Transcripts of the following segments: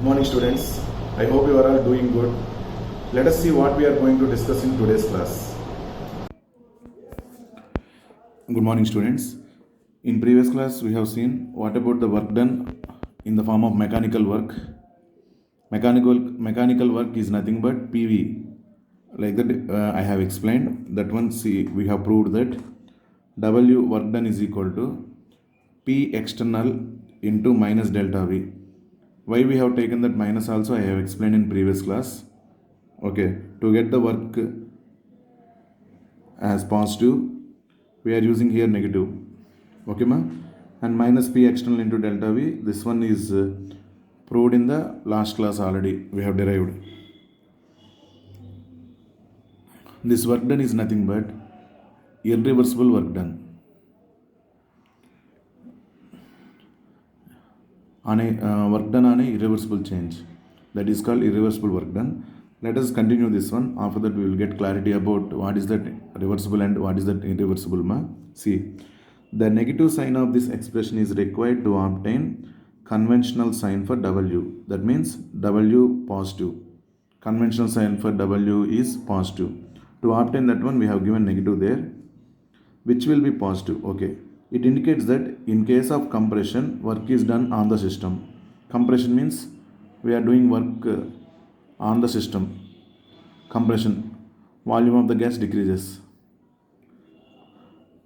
Good morning, students. I hope you are all doing good. Let us see what we are going to discuss in today's class. Good morning, students. In previous class, we have seen what about the work done in the form of mechanical work. Mechanical work is nothing but PV. Like that, I have explained that one. See, we have proved that W work done is equal to P external into minus delta V. Why we have taken that minus also I have explained in previous class. Okay, to get the work as positive, we are using here negative. Okay, ma? And minus P external into delta V, this one is proved in the last class already. We have derived. This work done is nothing but irreversible work done. Work done on a irreversible change. That is called irreversible work done. Let us continue this one. After that, we will get clarity about what is that reversible and what is that irreversible. See, the negative sign of this expression is required to obtain conventional sign for W. That means W positive. Conventional sign for W is positive. To obtain that one, we have given negative there, which will be positive. Okay. It indicates that in case of compression, work is done on the system. Compression means we are doing work on the system. Compression, volume of the gas decreases.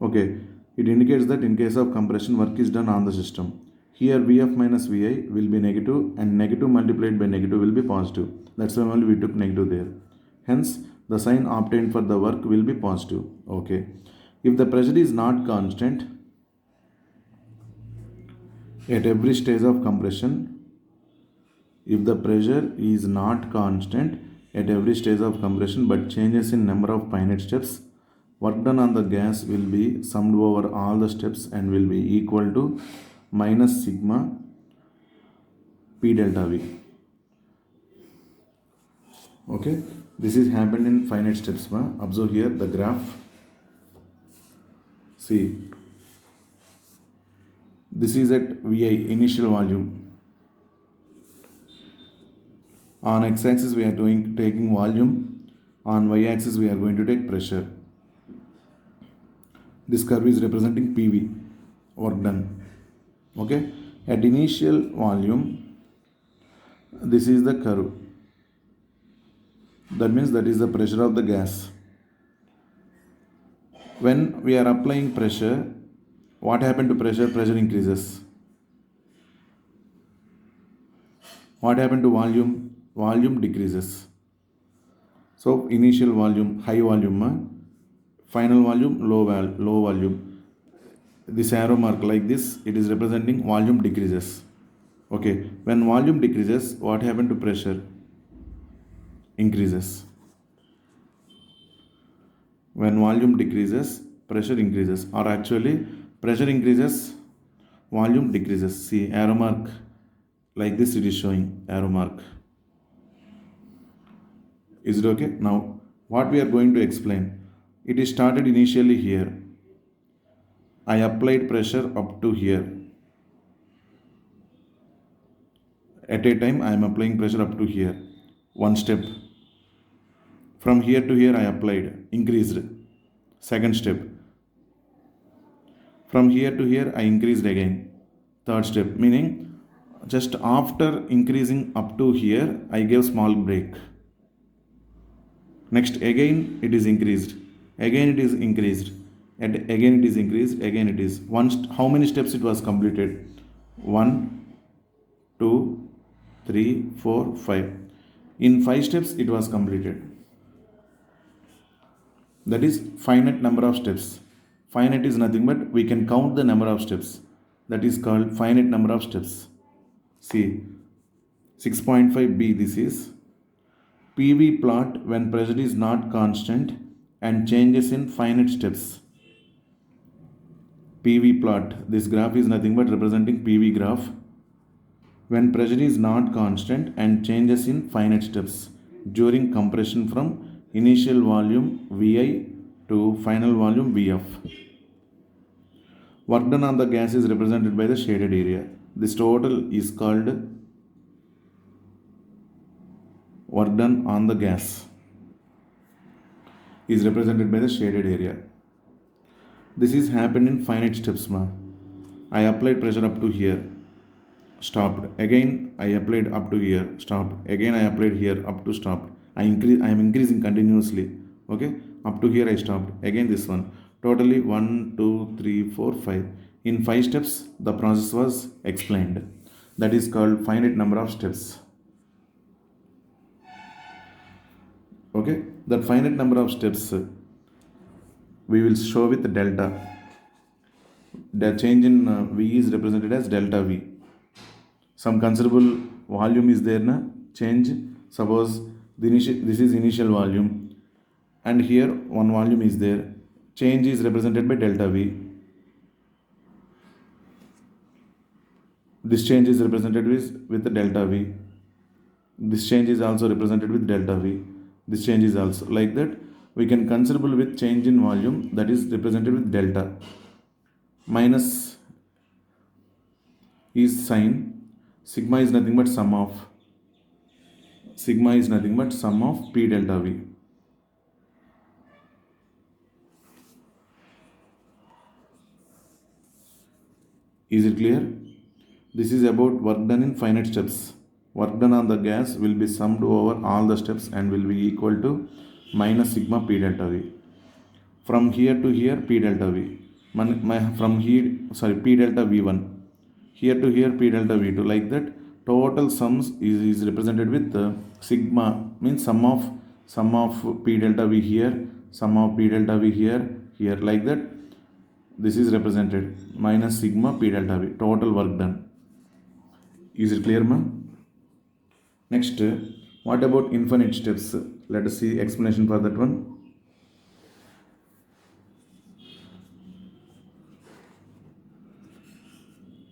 Okay, it indicates that in case of compression, work is done on the system. Here Vf minus Vi will be negative and negative multiplied by negative will be positive. That's why only we took negative there. Hence, the sign obtained for the work will be positive. Okay. If the pressure is not constant, at every stage of compression, if the pressure is not constant at every stage of compression but changes in number of finite steps, work done on the gas will be summed over all the steps and will be equal to minus sigma P delta V. Okay, this is happened in finite steps. Observe here the graph. See, this is at Vi, initial volume. On x-axis we are taking volume. On y-axis we are going to take pressure. This curve is representing PV, work done. Okay. At initial volume, this is the curve. That means that is the pressure of the gas. When we are applying pressure, what happened to pressure? Pressure increases. What happened to volume? Volume decreases. So initial volume, high volume, final volume, low volume. This arrow mark like this, it is representing volume decreases. Okay, when volume decreases, what happened to pressure? Increases. When volume decreases, pressure increases, or actually pressure increases, volume decreases. See, arrow mark like this, it is showing arrow mark. Is it okay? Now, what we are going to explain, it is started initially here. I applied pressure up to here. At a time, I am applying pressure up to here. One step. From here to here, I applied, increased. Second step. From here to here, I increased again. Third step, meaning just after increasing up to here, I gave small break. Next, again it is increased. Again it is increased. And again it is increased. Again it is. How many steps it was completed? 1, 2, 3, 4, 5. In 5 steps it was completed. That is finite number of steps. Finite is nothing but we can count the number of steps. That is called finite number of steps. See, 6.5b this is PV plot when pressure is not constant and changes in finite steps. PV plot, this graph is nothing but representing PV graph when pressure is not constant and changes in finite steps during compression from initial volume Vi to final volume Vf. Work done on the gas is represented by the shaded area. This total is called work done on the gas is represented by the shaded area. This is happened in finite steps. I applied pressure up to here, stopped. Again I applied up to here, stopped. Again I applied here up to stopped. I am increasing continuously. Okay, up to here I stopped. Again this one. Totally 1, 2, 3, 4, 5. In 5 steps the process was explained. That is called finite number of steps. Okay, that finite number of steps we will show with delta. The change in V is represented as delta V. Some considerable volume is there na change. Suppose this is initial volume and here one volume is there. Change is represented by delta V. This change is represented with the delta V. This change is also represented with delta V. This change is also like that. We can considerable with change in volume, that is represented with delta. Minus is sign. Sigma is nothing but sum of P delta V. Is it clear? This is about work done in finite steps. Work done on the gas will be summed over all the steps and will be equal to minus sigma P delta V. From here to here P delta V. From here, P delta V1. Here to here P delta V2. Like that, total sums is represented with sigma, means sum of P delta V here, sum of P delta V here. Like that, this is represented minus sigma P delta V. Total work done. Is it clear, ma'am? Next, what about infinite steps? Let us see explanation for that one.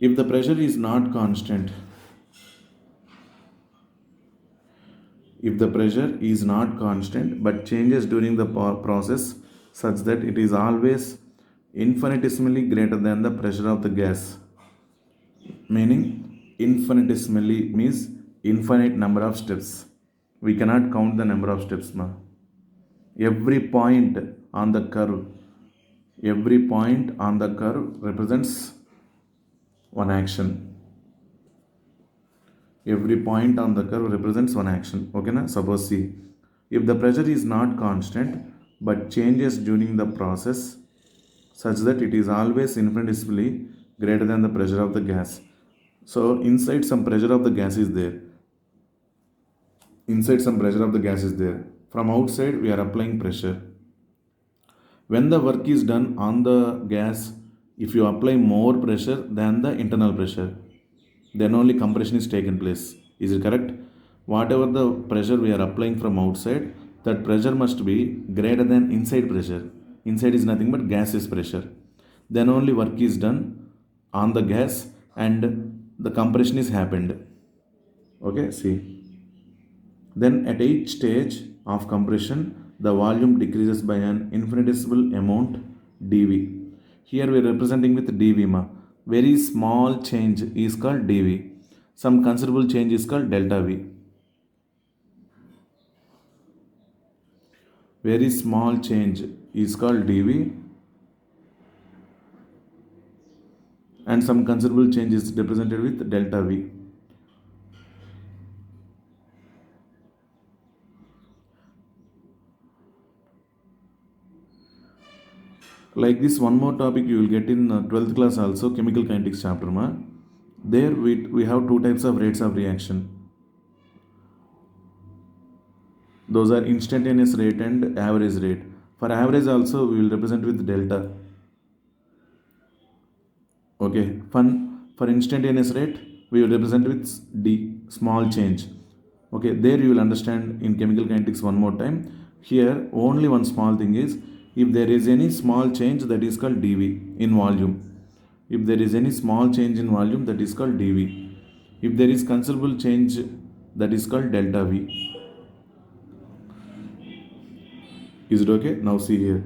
If the pressure is not constant, but changes during the process such that it is always infinitesimally greater than the pressure of the gas, meaning infinitesimally means infinite number of steps. We cannot count the number of steps. Every point on the curve represents one action. Every point on the curve represents one action. Okay na? Suppose see, if the pressure is not constant but changes during the process such that it is always infinitesimally greater than the pressure of the gas. So inside some pressure of the gas is there. From outside we are applying pressure. When the work is done on the gas, if you apply more pressure than the internal pressure, then only compression is taken place. Is it correct? Whatever the pressure we are applying from outside, that pressure must be greater than inside pressure. Inside is nothing but gaseous pressure. Then only work is done on the gas and the compression is happened. Okay, see. Then at each stage of compression, the volume decreases by an infinitesimal amount dV. Here we are representing with dV. Very small change is called dV. Some considerable change is called delta V. Very small change is called dV. And some considerable change is represented with delta V. Like this, one more topic you will get in 12th class also, chemical kinetics chapter. There we have two types of rates of reaction. Those are instantaneous rate and average rate. For average also we will represent with delta. Okay, for instantaneous rate we will represent with D, small change. Okay, there you will understand in chemical kinetics one more time. Here only one small thing is, if there is any small change, that is called dV in volume. If there is any small change in volume, that is called dV. If there is considerable change, that is called delta V. Is it okay? Now see here.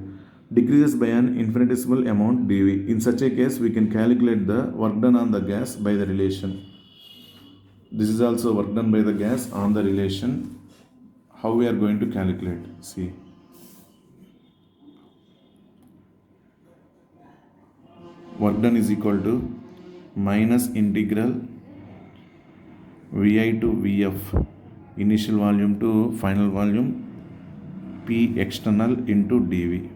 Decreases by an infinitesimal amount dV. In such a case, we can calculate the work done on the gas by the relation. This is also work done by the gas on the relation. how we are going to calculate? See, work done is equal to minus integral Vi to Vf, initial volume to final volume, P external into dV.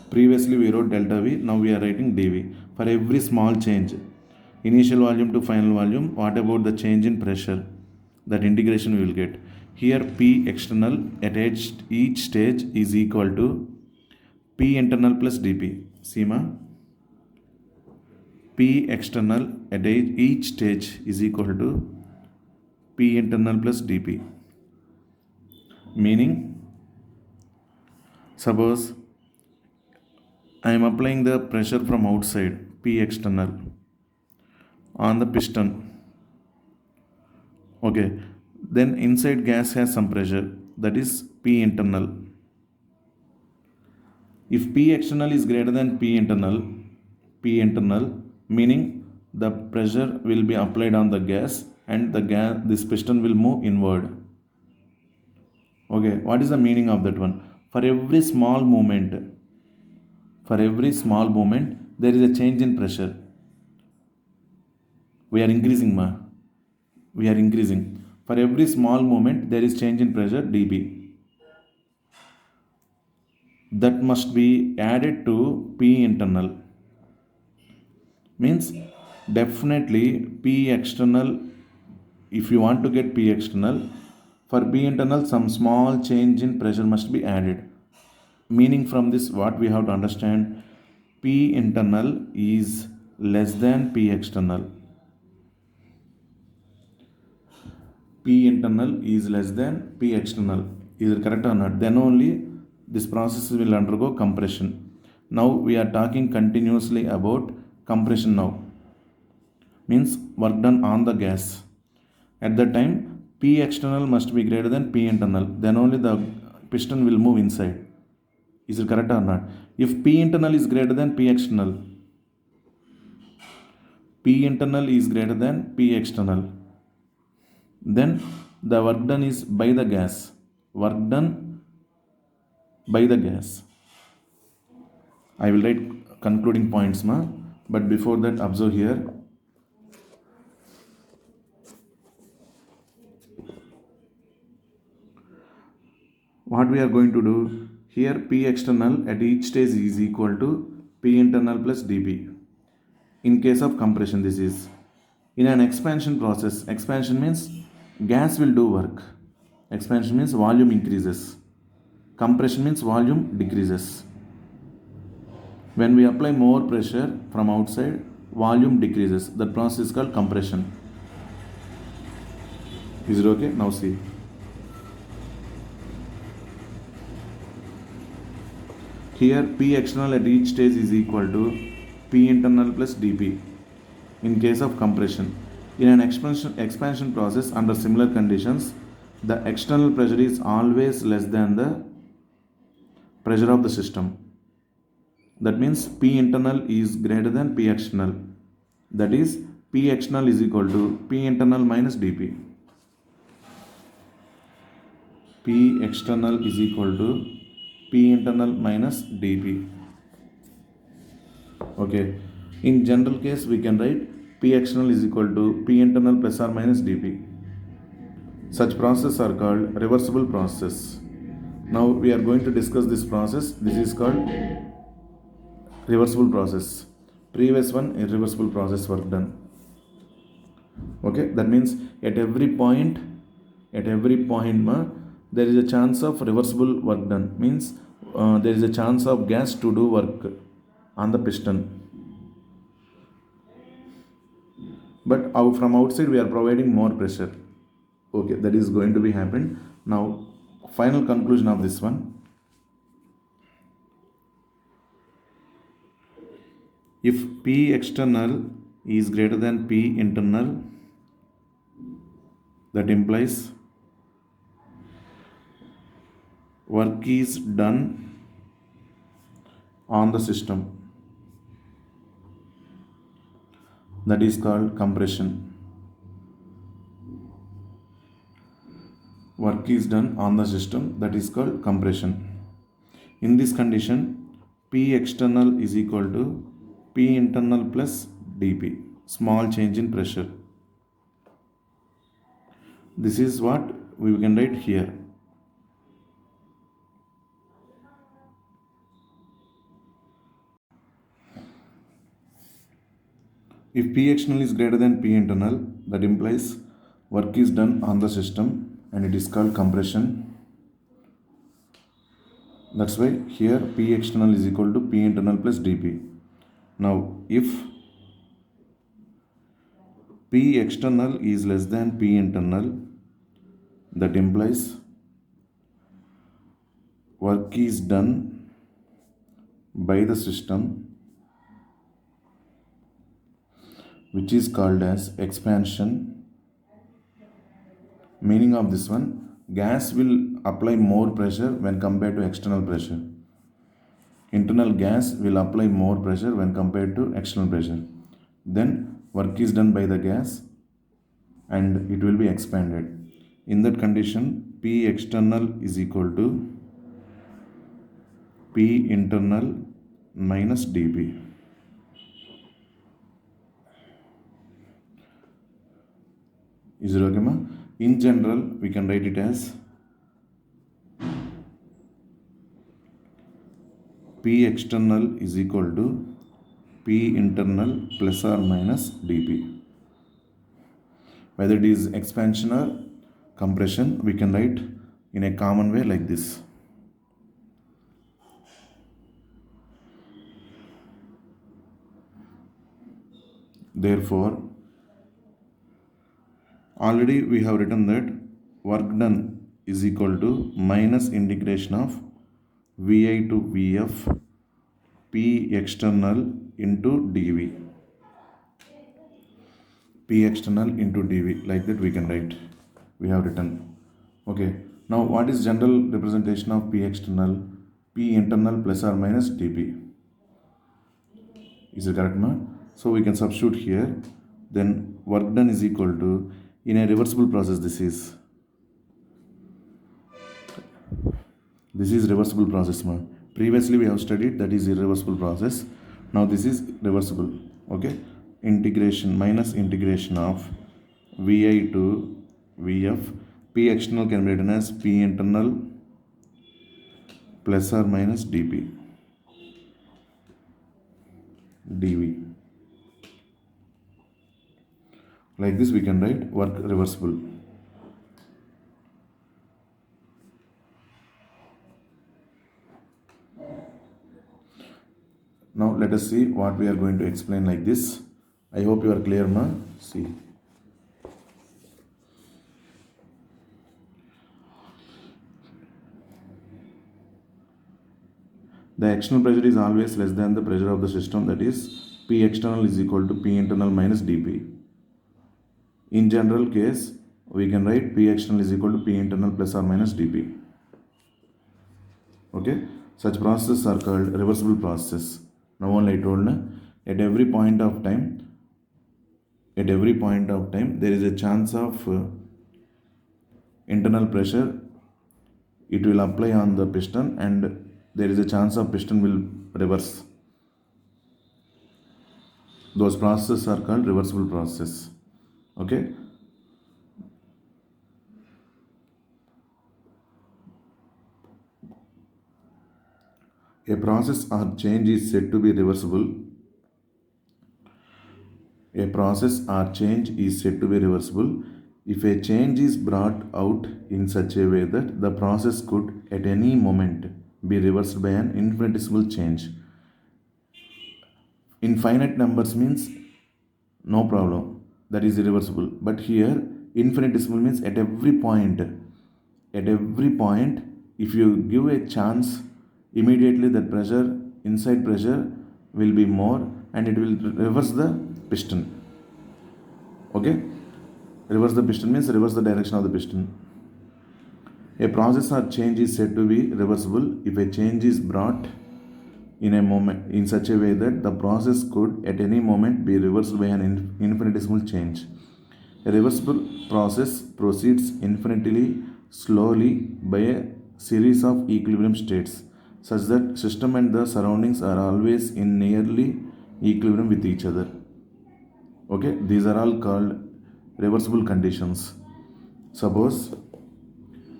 Previously we wrote delta V, now we are writing dV. For every small change, initial volume to final volume, what about the change in pressure? That integration we will get. Here P external at each stage is equal to P internal plus dP. See ma? P external at each stage is equal to P internal plus dP. Meaning, suppose I am applying the pressure from outside, P external, on the piston. Okay, then inside gas has some pressure, that is P internal. If P external is greater than P internal, meaning the pressure will be applied on the gas and this piston will move inward. Okay, what is the meaning of that one? For every small movement, there is a change in pressure. We are increasing For every small movement, there is change in pressure dP. That must be added to P internal. Means definitely P external, if you want to get P external, for P internal some small change in pressure must be added. Meaning from this what we have to understand, P internal is less than P external. P internal is less than P external. Is it correct or not? Then only this process will undergo compression. Now we are talking continuously about compression now. Means work done on the gas. At that time, P external must be greater than P internal. Then only the piston will move inside. Is it correct or not? If P internal is greater than P external, then the work done is by the gas. I will write concluding points, but before that, observe here. What we are going to do here, P external at each stage is equal to P internal plus dP. In case of compression, this is. In an expansion process, expansion means gas will do work. Expansion means volume increases. Compression means volume decreases. When we apply more pressure from outside, volume decreases. That process is called compression. Is it okay? Now see. Here P external at each stage is equal to P internal plus dP in case of compression. In an expansion process under similar conditions, the external pressure is always less than the pressure of the system. That means P internal is greater than P external. That is P external is equal to P internal minus dP. P external is equal to P internal minus dP. Okay. In general case, we can write P external is equal to P internal plus or minus dP. Such processes are called reversible process. Now we are going to discuss this process. This is called reversible process. Previous one, irreversible process work done. Okay, that means at every point, there is a chance of reversible work done. Means there is a chance of gas to do work on the piston. But from outside we are providing more pressure. Okay, that is going to be happened. Now, final conclusion of this one. If P external is greater than P internal, that implies work is done on the system. That is called compression. work is done on the system, that is called compression. In this condition, P external is equal to P internal plus dP, small change in pressure. This is what we can write here. If P external is greater than P internal, that implies work is done on the system and it is called compression. That's why here P external is equal to P internal plus dP. Now if P external is less than P internal, that implies work is done by the system, which is called as expansion. Meaning of this one, gas will apply more pressure when compared to external pressure. Internal gas will apply more pressure when compared to external pressure. Then work is done by the gas and it will be expanded. In that condition, P external is equal to P internal minus dP. Is it okay, ma? In general, we can write it as P external is equal to P internal plus or minus dP. Whether it is expansion or compression, we can write in a common way like this. Therefore, already we have written that work done is equal to minus integration of Vi to Vf P external into dV. P external into dV, like that we can write. We have written. Okay. Now what is general representation of P external? P internal plus or minus dP. Is it correct, ma? So we can substitute here. Then work done is equal to, in a reversible process, this is reversible process, ma. Previously we have studied that is irreversible process. Now this is reversible. Okay. Integration minus integration of Vi to Vf. P external can be written as P internal plus or minus dP dV. Like this we can write work reversible. Now let us see what we are going to explain like this. I hope you are clear, ma. See. The external pressure is always less than the pressure of the system, that is P external is equal to P internal minus dP. In general case, we can write P external is equal to P internal plus or minus dP. Okay, such processes are called reversible processes. Now only I told, at every point of time, there is a chance of internal pressure it will apply on the piston, and there is a chance of piston will reverse. Those processes are called reversible processes. Okay. A process or change is said to be reversible. A process or change is said to be reversible if a change is brought out in such a way that the process could at any moment be reversed by an infinitesimal change. Infinite numbers means no problem, that is irreversible. But here infinitesimal means at every point, if you give a chance, immediately that pressure, inside pressure will be more and it will reverse the piston. Okay, reverse the piston means reverse the direction of the piston. A process or change is said to be reversible if a change is brought in a moment in such a way that the process could at any moment be reversed by an infinitesimal change. A reversible process proceeds infinitely slowly by a series of equilibrium states such that system and the surroundings are always in nearly equilibrium with each other. Okay, these are all called reversible conditions. Suppose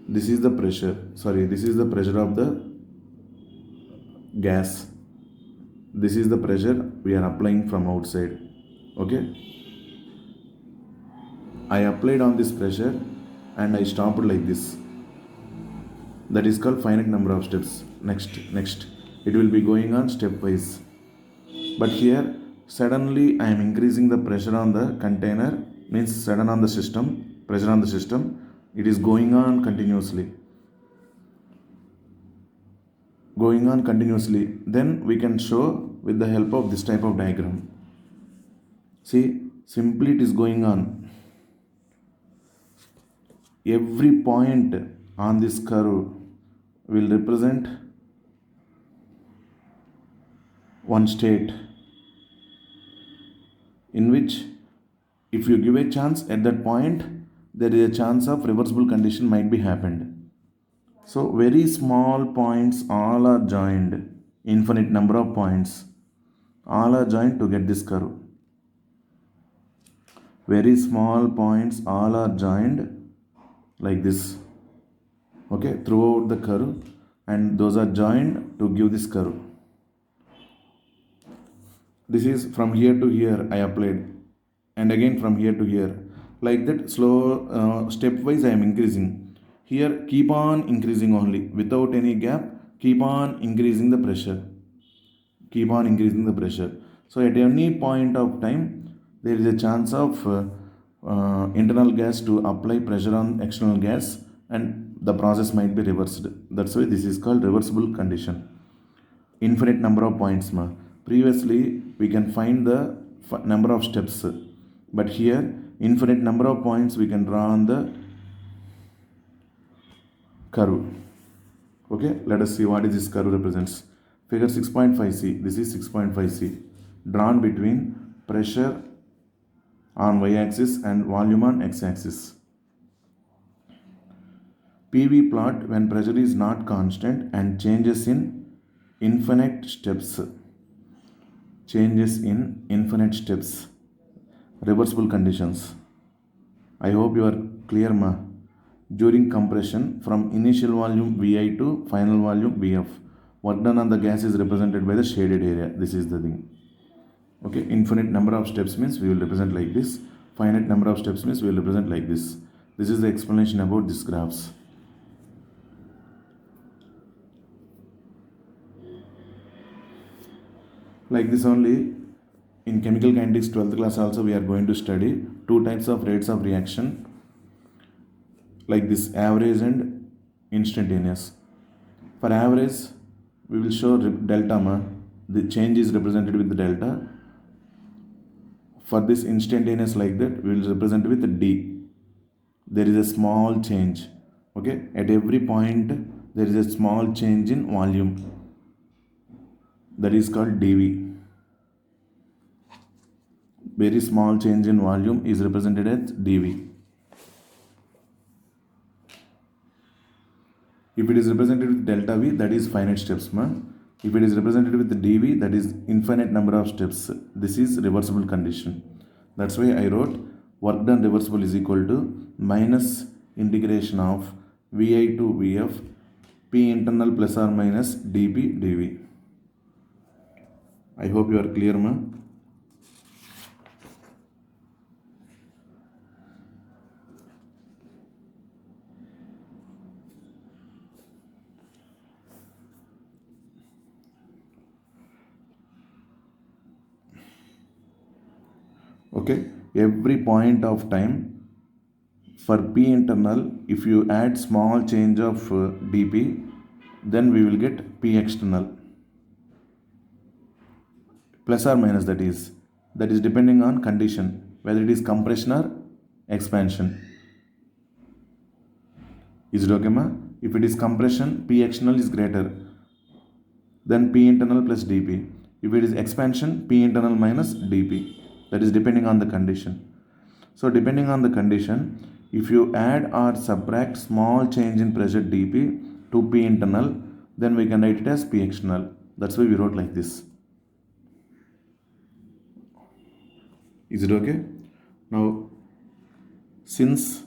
this is the pressure, this is the pressure of the gas, this is the pressure we are applying from outside. Okay, I applied on this pressure and I stopped like this. That is called finite number of steps. Next it will be going on stepwise. But here suddenly I am increasing the pressure on the container, means sudden on the system, pressure on the system, it is going on continuously. Then we can show with the help of this type of diagram. See, simply it is going on. Every point on this curve will represent one state in which if you give a chance at that point, there is a chance of reversible condition might be happened. So very small points all are joined, infinite number of points all are joined to get this curve. Very small points all are joined like this, okay, throughout the curve, and those are joined to give this curve. This is from here to here I applied, and again from here to here, like that. Slow stepwise I am increasing. Here keep on increasing only without any gap, keep on increasing the pressure. So at any point of time there is a chance of internal gas to apply pressure on external gas, and the process might be reversed. That's why this is called reversible condition. Infinite number of points previously we can find the number of steps, but here infinite number of points we can draw on the curve. Okay, let us see what is this curve represents. Figure 6.5c. This is 6.5c drawn between pressure on y-axis and volume on x-axis. PV plot when pressure is not constant and changes in infinite steps. Reversible conditions. I hope you are clear During compression from initial volume Vi to final volume Vf, work done on the gas is represented by the shaded area. This is the thing. Okay, infinite number of steps means we will represent like this. Finite number of steps means we will represent like this. This is the explanation about these graphs. Like this only, in chemical kinetics 12th class also we are going to study two types of rates of reaction, like this, average and instantaneous. For average we will show delta the change is represented with the delta. For this instantaneous, like that, we will represent with d. There is a small change. Okay, at every point there is a small change in volume, that is called dV. Very small change in volume is represented as dV. If it is represented with delta V, that is finite steps If it is represented with the dV, that is infinite number of steps. This is reversible condition. That's why I wrote work done reversible is equal to minus integration of Vi to Vf P internal plus or minus dP dV. I hope you are clear Okay, every point of time for P internal, if you add small change of dP, then we will get P external plus or minus, that is depending on condition, whether it is compression or expansion. Is it okay If it is compression, P external is greater than P internal plus dP. If it is expansion, P internal minus dP. That is depending on the condition. So depending on the condition, If you add or subtract small change in pressure dP to P internal, then we can write it as P external. That's why we wrote like this. Is it okay? Now, since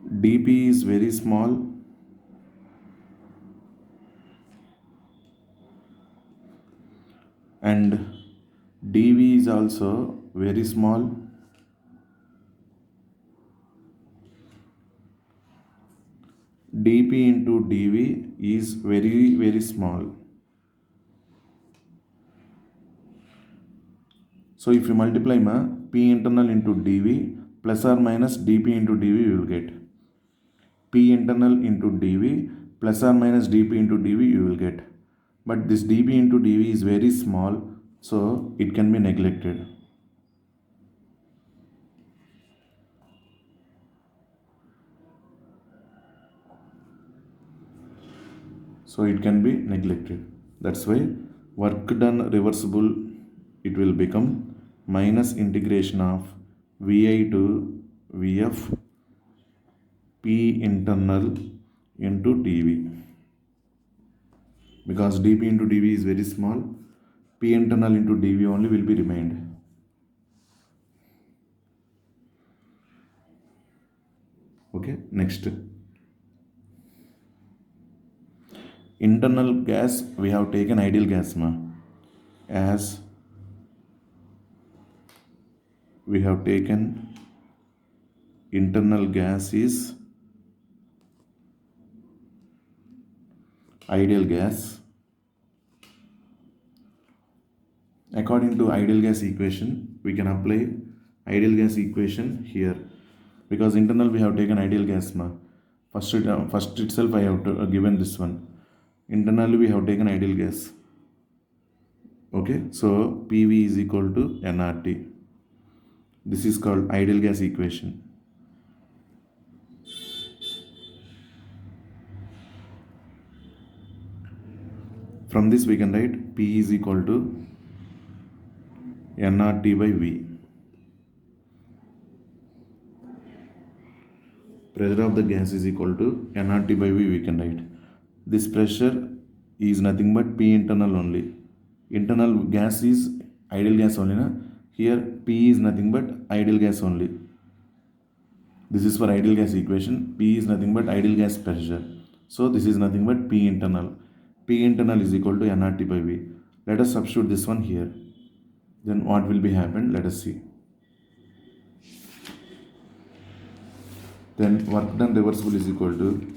dP is very small, and dV is also very small, dP into dV is very small. So if you multiply P internal into dV plus or minus dP into dV, you will get P internal into dV plus or minus dP into dV, you will get. But this dP into dV is very small, so it can be neglected. So it can be neglected. That's why work done reversible, it will become minus integration of Vi to Vf P internal into dV. Because dP into dV is very small, P internal into dV only will be remained. Okay, next. Internal gas, we have taken ideal gas as we have taken internal gas is ideal gas. According to ideal gas equation, we can apply ideal gas equation here, because internal we have taken ideal gas first itself I have given this one. Internally we have taken ideal gas. Okay, so PV is equal to nRT. This is called ideal gas equation. From this we can write P is equal to nRT by V. Pressure of the gas is equal to nRT by V, we can write. This pressure is nothing but P internal only. Internal gas is ideal gas only. Here P is nothing but ideal gas only. This is for ideal gas equation. P is nothing but ideal gas pressure. So this is nothing but P internal. P internal is equal to nRT by V. Let us substitute this one here. Then what will be happen? Let us see. Then work done reversible is equal to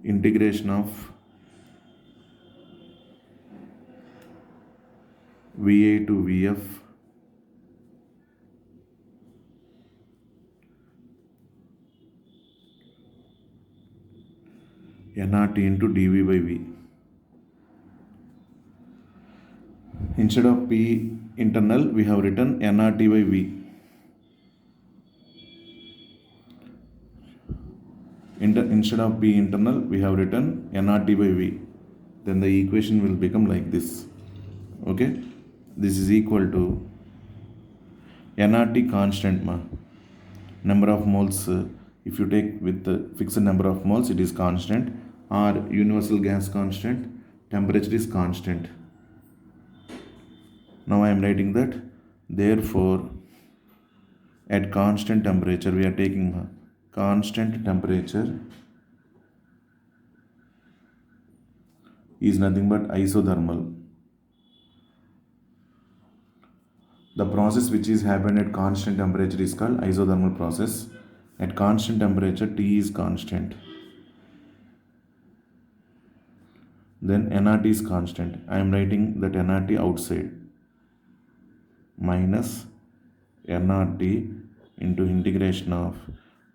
integration of VA to VF nRT into dV by V. Instead of P internal, we have written nRT by V. Instead of P internal, we have written nRT by V. Then the equation will become like this. Okay, this is equal to nRT constant number of moles. If you take with the fixed number of moles, it is constant, or universal gas constant, temperature is constant. Now I am writing that, therefore at constant temperature, we are taking constant temperature is nothing but isothermal. The process which is happened at constant temperature is called isothermal process. At constant temperature, T is constant. Then nRT is constant. I am writing that nRT outside. Minus nRT into integration of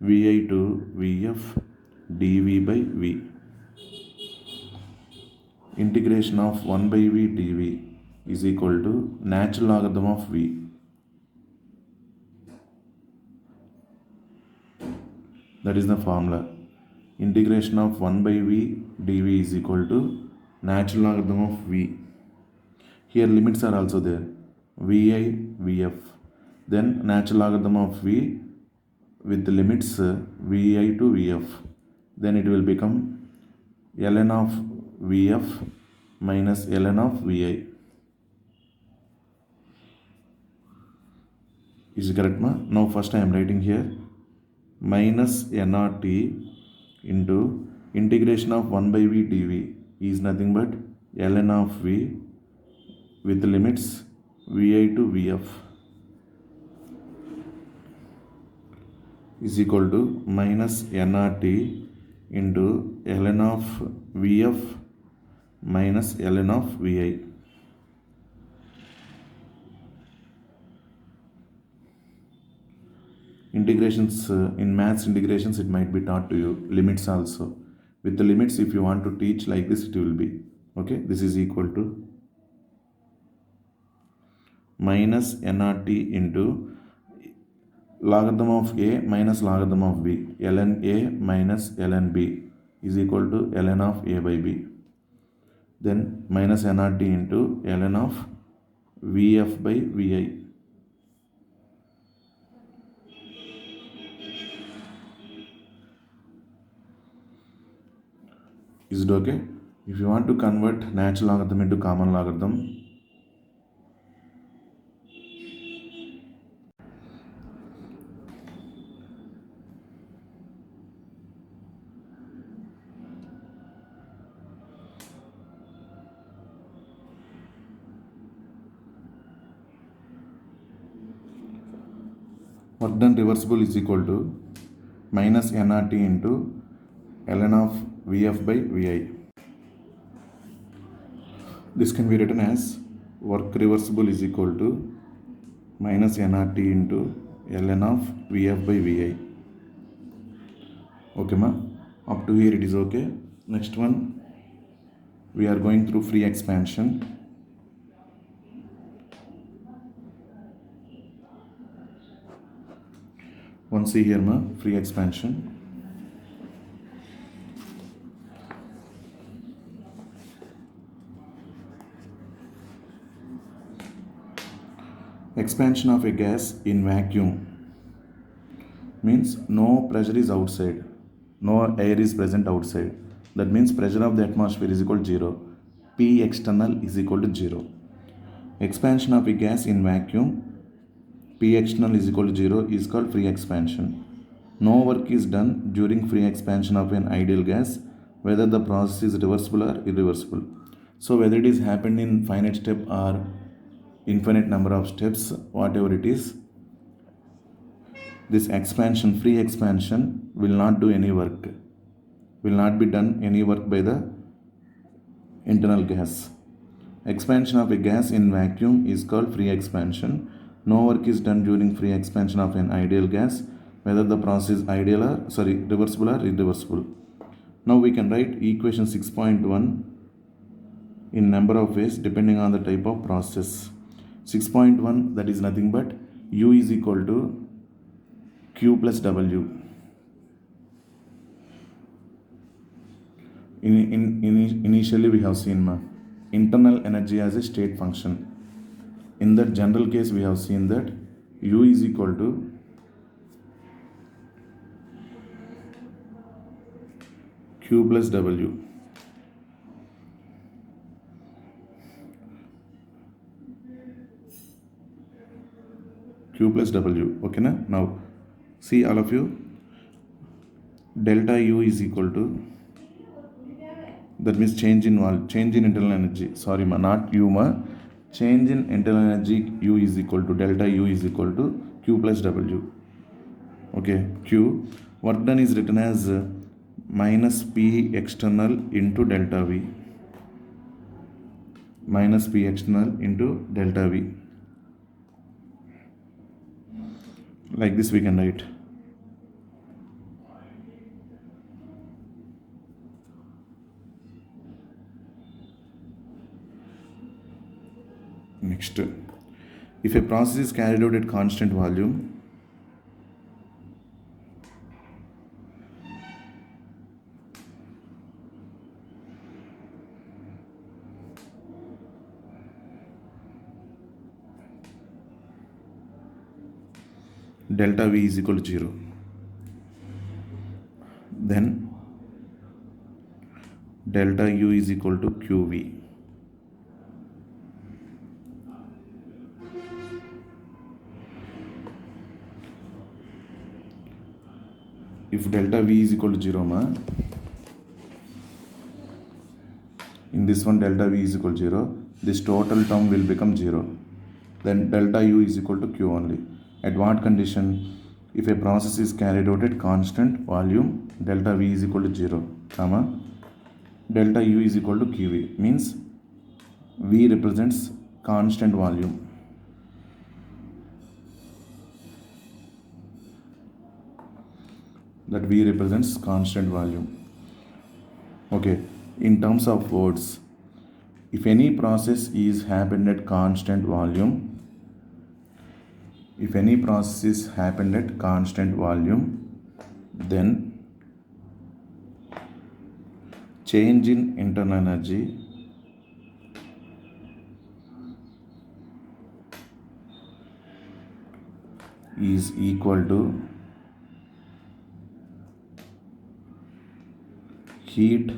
Vi to Vf dV by V. Integration of 1 by V dV is equal to natural logarithm of V. That is the formula. Integration of 1 by v dv is equal to natural logarithm of v. Here limits are also there. Vi, vf. Then natural logarithm of v with the limits vi to vf. Then it will become ln of vf minus ln of vi. Is it correct, ma? Now first I am writing here minus nRT into integration of 1 by v dv is nothing but ln of v with limits vi to vf is equal to minus nRT into ln of vf minus ln of vi. Integrations in maths integrations it might be taught to you, limits also. With the limits, if you want to teach like this, it will be okay. This is equal to minus nRT into logarithm of a minus logarithm of b, ln a minus ln b is equal to ln of a by b. Then minus nRT into ln of vf by vi. Is it okay? If you want to convert natural logarithm into common logarithm, work done reversible is equal to minus nRT into ln of vf by vi. This can be written as work reversible is equal to minus nRT into ln of vf by vi. Okay, ma? Up to here it is okay. Next one, we are going through free expansion. One see here, ma, free expansion. Expansion of a gas in vacuum means no pressure is outside, no air is present outside. That means pressure of the atmosphere is equal to 0. P external is equal to 0. Expansion of a gas in vacuum, P external is equal to 0 is called free expansion. No work is done during free expansion of an ideal gas, whether the process is reversible or irreversible. So whether it is happened in finite step or infinite number of steps, whatever it is, this expansion, free expansion, will not do any work, will not be done any work by the internal gas. Expansion of a gas in vacuum is called free expansion. No work is done during free expansion of an ideal gas, whether the process is reversible or irreversible. Now we can write equation 6.1 in number of ways depending on the type of process. 6.1, that is nothing but U is equal to Q plus W. Initially we have seen internal energy as a state function. In that general case we have seen that U is equal to Q plus W. Q plus W. Okay, na? Now see all of you, delta U is equal to, that means change in internal energy. Sorry, not U, change in internal energy U is equal to delta U is equal to Q plus W. Okay, Q. Work done is written as minus P external into delta V. Minus P external into delta V. Like this we can write. Next, if a process is carried out at constant volume, delta V is equal to 0. Then delta U is equal to QV. If delta V is equal to 0, in this one delta V is equal to 0, this total term will become 0. Then delta U is equal to Q only. At what condition? If a process is carried out at constant volume, delta V is equal to 0, delta U is equal to QV, means V represents constant volume. That V represents constant volume. Okay, in terms of words, if any process is happened at constant volume, then change in internal energy is equal to heat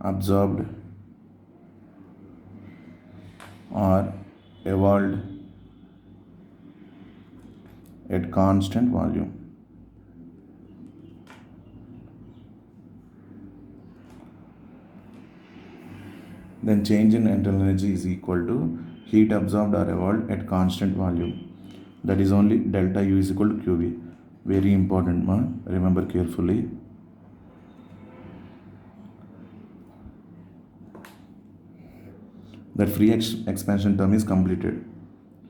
absorbed or evolved at constant volume. Then change in internal energy is equal to heat absorbed or evolved at constant volume. That is only delta U is equal to QV. Very important, remember carefully. That free expansion term is completed.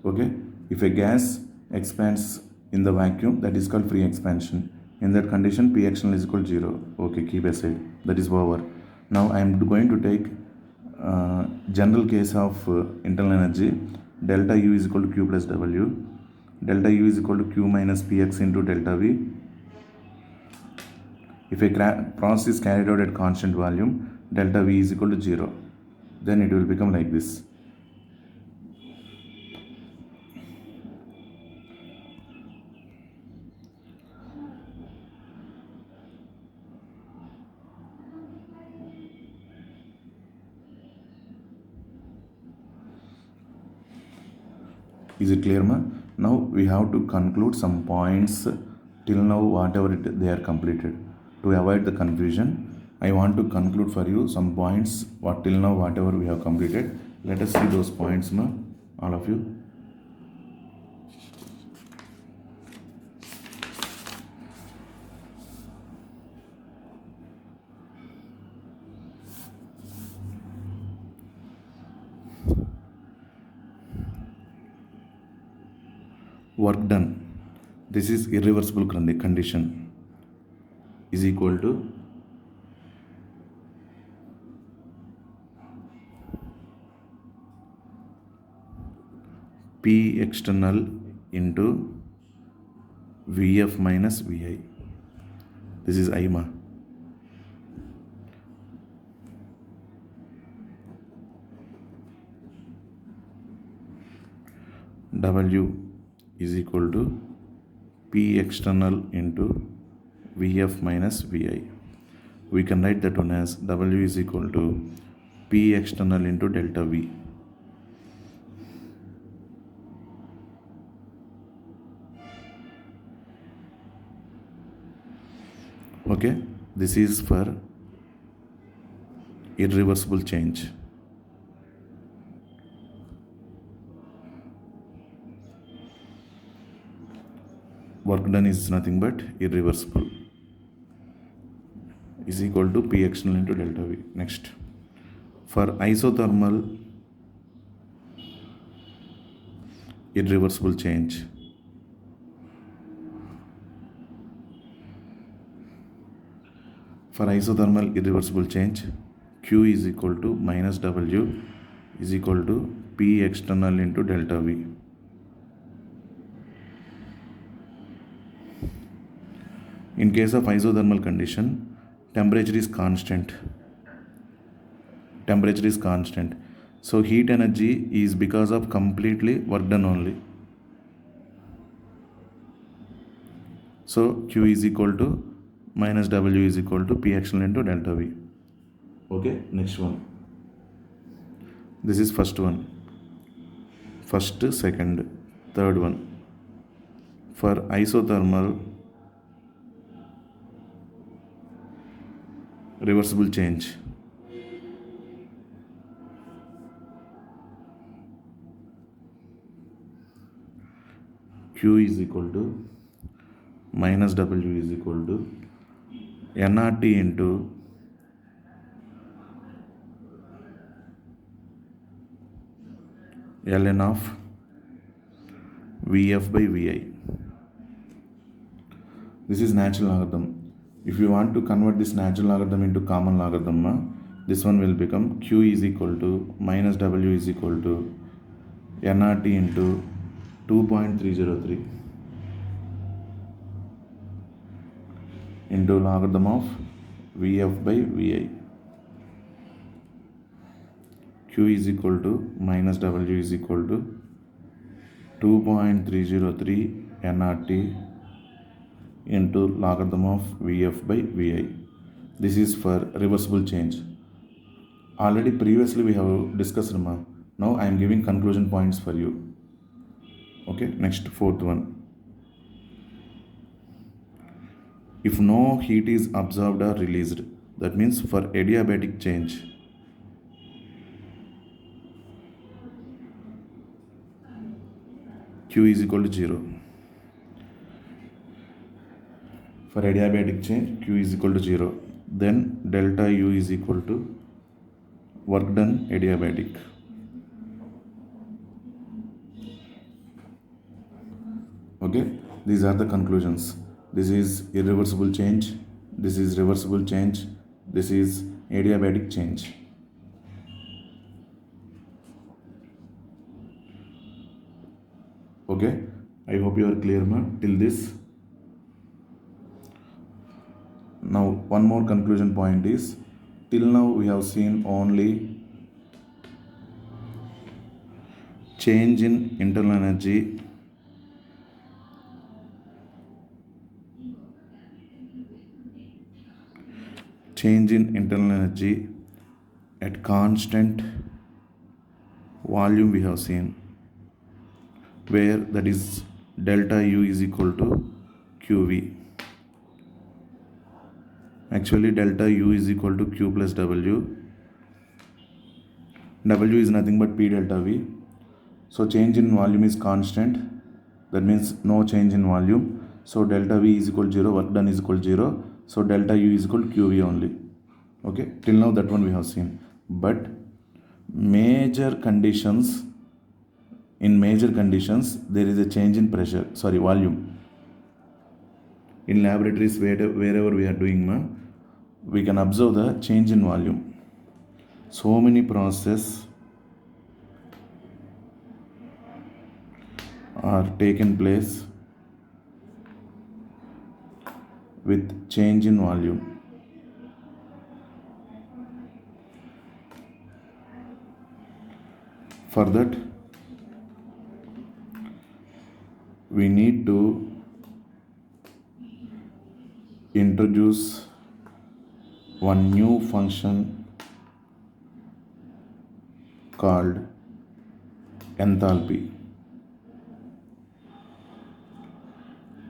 Okay, if a gas expands in the vacuum, that is called free expansion. In that condition, P external is equal to 0. Okay, keep aside. That is over. Now I am going to take general case of internal energy. Delta U is equal to Q plus W. Delta U is equal to Q minus Px into delta V. If a process is carried out at constant volume, delta V is equal to 0. Then it will become like this. Is it clear, Now we have to conclude some points till now, whatever they are completed. To avoid the confusion, I want to conclude for you some points till now whatever we have completed. Let us see those points, all of you. Work done. This is irreversible condition is equal to P external into Vf minus Vi. This is I, W is equal to P external into Vf minus Vi. We can write that one as W is equal to P external into delta V. Okay, this is for irreversible change. Work done is nothing but irreversible is equal to P external into delta V. Next, for isothermal irreversible change, Q is equal to minus W is equal to P external into delta V. In case of isothermal condition, temperature is constant. So heat energy is because of completely work done only. So Q is equal to minus W is equal to P external into delta V. Okay, next one. This is first one. First, second, third one. For isothermal reversible change, Q is equal to minus W is equal to nRT into ln of Vf by Vi. This is natural logarithm. If you want to convert this natural logarithm into common logarithm, this one will become Q is equal to minus W is equal to nRT into 2.303 into logarithm of Vf by Vi. Q is equal to minus W is equal to 2.303 nRT into logarithm of Vf by Vi. This is for reversible change. Already previously we have discussed. Now I am giving conclusion points for you. Okay, next, fourth one. If no heat is absorbed or released, that means for adiabatic change, Q is equal to 0. For adiabatic change, Q is equal to 0. Then delta U is equal to work done adiabatic. Okay, these are the conclusions. This is irreversible change, this is reversible change, this is adiabatic change. Okay, I hope you are clear till this. Now one more conclusion point is, till now we have seen only change in internal energy at constant volume we have seen, where that is delta U is equal to QV. Actually delta U is equal to Q plus W. W is nothing but P delta V. So change in volume is constant, that means no change in volume. So delta V is equal to 0, work done is equal to 0. So delta U is equal to QV only. Okay, till now that one we have seen. But major conditions, there is a change in pressure, volume. In laboratories, wherever we are doing, we can observe the change in volume. So many processes are taken place with change in volume. For that, we need to introduce one new function called enthalpy.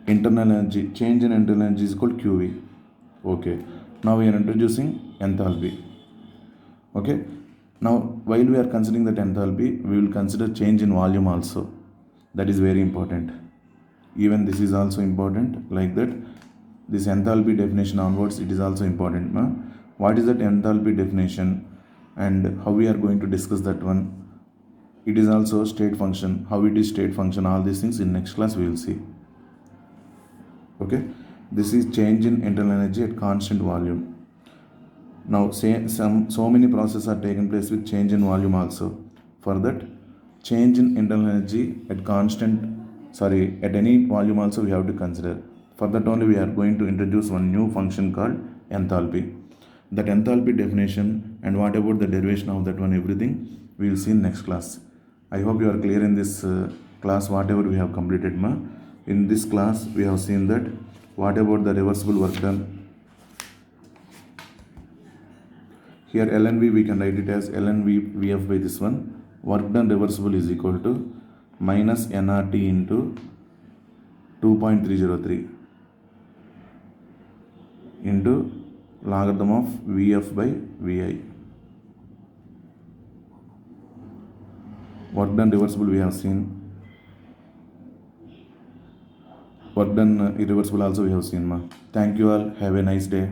Internal energy, change in internal energy is called QV. Okay, now we are introducing enthalpy. Okay, now while we are considering that enthalpy, we will consider change in volume also. That is very important. Even this is also important. Like that, this enthalpy definition onwards, it is also important. What is that enthalpy definition and how we are going to discuss that one? It is also state function. How it is state function, all these things in next class we will see. Okay, this is change in internal energy at constant volume. Now so many processes are taking place with change in volume also. For that, change in internal energy at at any volume also we have to consider. For that only we are going to introduce one new function called enthalpy. That enthalpy definition and what about the derivation of that one, everything we will see in next class. I hope you are clear in this class, whatever we have completed. In this class we have seen that What about the reversible work done? Here ln v we can write it as ln v vf by this one. Work done reversible is equal to minus nRT into 2.303 into logarithm of vf by vi. Work done reversible we have seen. Work done irreversible also we have seen. Thank you all. Have a nice day.